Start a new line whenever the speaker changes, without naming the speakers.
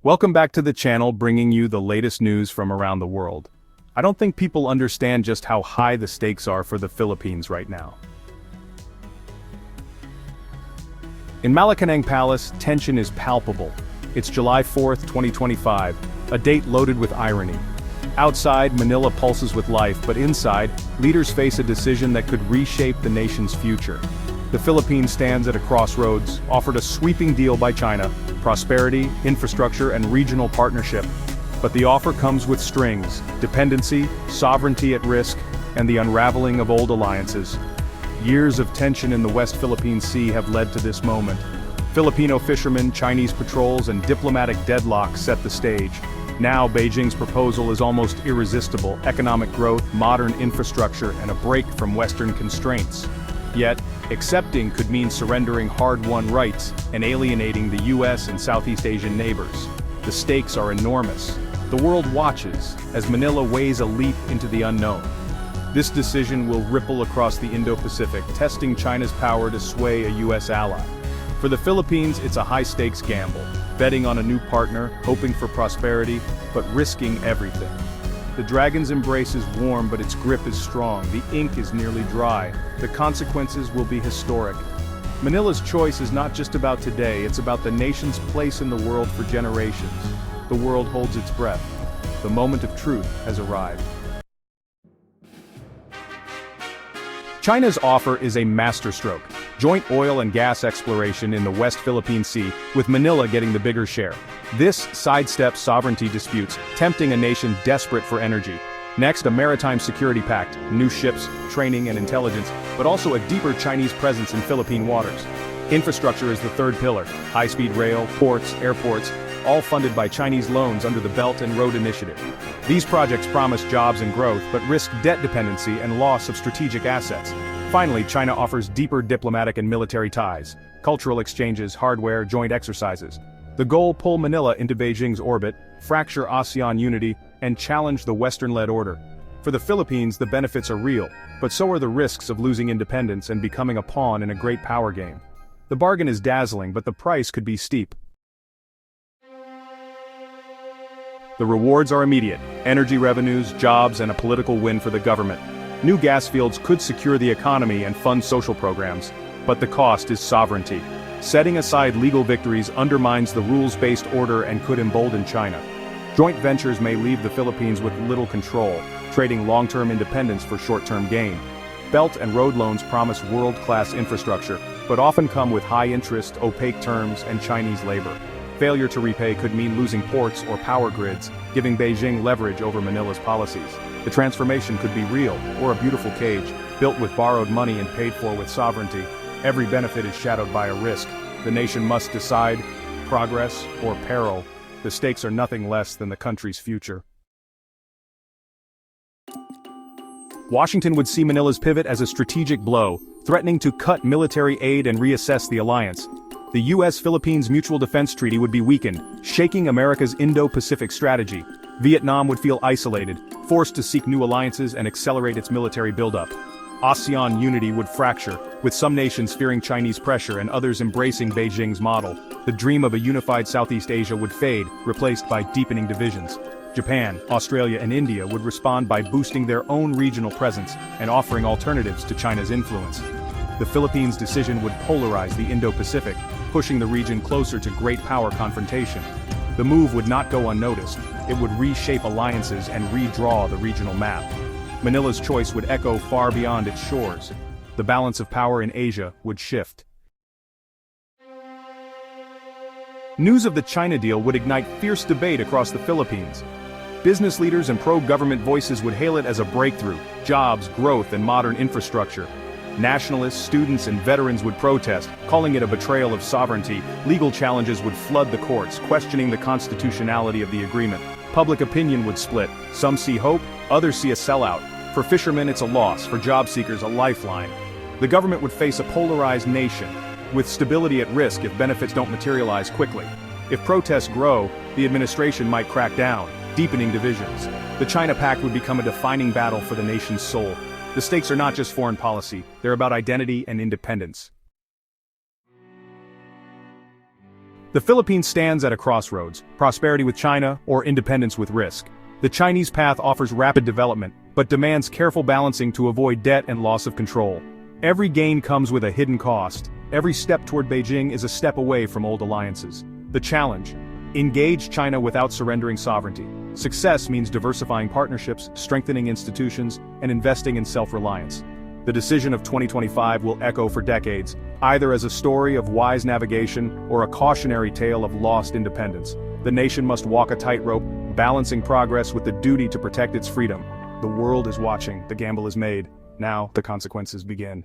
Welcome back to the channel, bringing you the latest news from around the world. I don't think people understand just how high the stakes are for the Philippines right now. In Malacanang Palace, tension is palpable. It's July 4th, 2025, a date loaded with irony. Outside, Manila pulses with life, but inside, leaders face a decision that could reshape the nation's future. The Philippines stands at a crossroads, offered a sweeping deal by China, prosperity, infrastructure, and regional partnership. But the offer comes with strings: dependency, sovereignty at risk, and the unraveling of old alliances. Years of tension in the West Philippine Sea have led to this moment. Filipino fishermen, Chinese patrols, and diplomatic deadlock set the stage. Now Beijing's proposal is almost irresistible: economic growth, modern infrastructure, and a break from Western constraints. Yet, accepting could mean surrendering hard-won rights and alienating the US and Southeast Asian neighbors. The stakes are enormous. The world watches as Manila weighs a leap into the unknown. This decision will ripple across the Indo-Pacific, testing China's power to sway a US ally. For the Philippines, it's a high-stakes gamble, betting on a new partner, hoping for prosperity, but risking everything. The dragon's embrace is warm, but its grip is strong. The ink is nearly dry. The consequences will be historic. Manila's choice is not just about today, it's about the nation's place in the world for generations. The world holds its breath. The moment of truth has arrived. China's offer is a masterstroke: joint oil and gas exploration in the West Philippine Sea, with Manila getting the bigger share. This sidesteps sovereignty disputes, tempting a nation desperate for energy. Next, a maritime security pact: new ships, training and intelligence, but also a deeper Chinese presence in Philippine waters. Infrastructure is the third pillar: high-speed rail, ports, airports, all funded by Chinese loans under the Belt and Road Initiative. These projects promise jobs and growth, but risk debt dependency and loss of strategic assets. Finally, China offers deeper diplomatic and military ties: cultural exchanges, hardware, joint exercises. The goal: pull Manila into Beijing's orbit, fracture ASEAN unity, and challenge the Western-led order. For the Philippines, the benefits are real, but so are the risks of losing independence and becoming a pawn in a great power game. The bargain is dazzling, but the price could be steep. The rewards are immediate: energy revenues, jobs, and a political win for the government. New gas fields could secure the economy and fund social programs, but the cost is sovereignty. Setting aside legal victories undermines the rules-based order and could embolden China. Joint ventures may leave the Philippines with little control, trading long-term independence for short-term gain. Belt and road loans promise world-class infrastructure, but often come with high interest, opaque terms, and Chinese labor. Failure to repay could mean losing ports or power grids, giving Beijing leverage over Manila's policies. The transformation could be real, or a beautiful cage, built with borrowed money and paid for with sovereignty. Every benefit is shadowed by a risk. The nation must decide: progress or peril. The stakes are nothing less than the country's future. Washington would see Manila's pivot as a strategic blow, threatening to cut military aid and reassess the alliance. The US-Philippines Mutual Defense Treaty would be weakened, shaking America's Indo-Pacific strategy. Vietnam would feel isolated, forced to seek new alliances and accelerate its military buildup. ASEAN unity would fracture, with some nations fearing Chinese pressure and others embracing Beijing's model. The dream of a unified Southeast Asia would fade, replaced by deepening divisions. Japan, Australia, and India would respond by boosting their own regional presence and offering alternatives to China's influence. The Philippines' decision would polarize the Indo-Pacific, pushing the region closer to great power confrontation. The move would not go unnoticed. It would reshape alliances and redraw the regional map. Manila's choice would echo far beyond its shores. The balance of power in Asia would shift. News of the China deal would ignite fierce debate across the Philippines. Business leaders and pro-government voices would hail it as a breakthrough: jobs, growth, and modern infrastructure. Nationalists, students, and veterans would protest, calling it a betrayal of sovereignty. Legal challenges would flood the courts, questioning the constitutionality of the agreement. Public opinion would split. Some see hope, others see a sellout. For fishermen, it's a loss; for job seekers, a lifeline. The government would face a polarized nation, with stability at risk if benefits don't materialize quickly. If protests grow, the administration might crack down, deepening divisions. The China Pact would become a defining battle for the nation's soul. The stakes are not just foreign policy, they're about identity and independence. The Philippines stands at a crossroads, prosperity with China or independence with risk. The Chinese path offers rapid development, but demands careful balancing to avoid debt and loss of control. Every gain comes with a hidden cost. Every step toward Beijing is a step away from old alliances. The challenge: engage China without surrendering sovereignty. Success means diversifying partnerships, strengthening institutions, and investing in self-reliance. The decision of 2025 will echo for decades, either as a story of wise navigation or a cautionary tale of lost independence. The nation must walk a tightrope, balancing progress with the duty to protect its freedom. The world is watching, the gamble is made. Now, the consequences begin.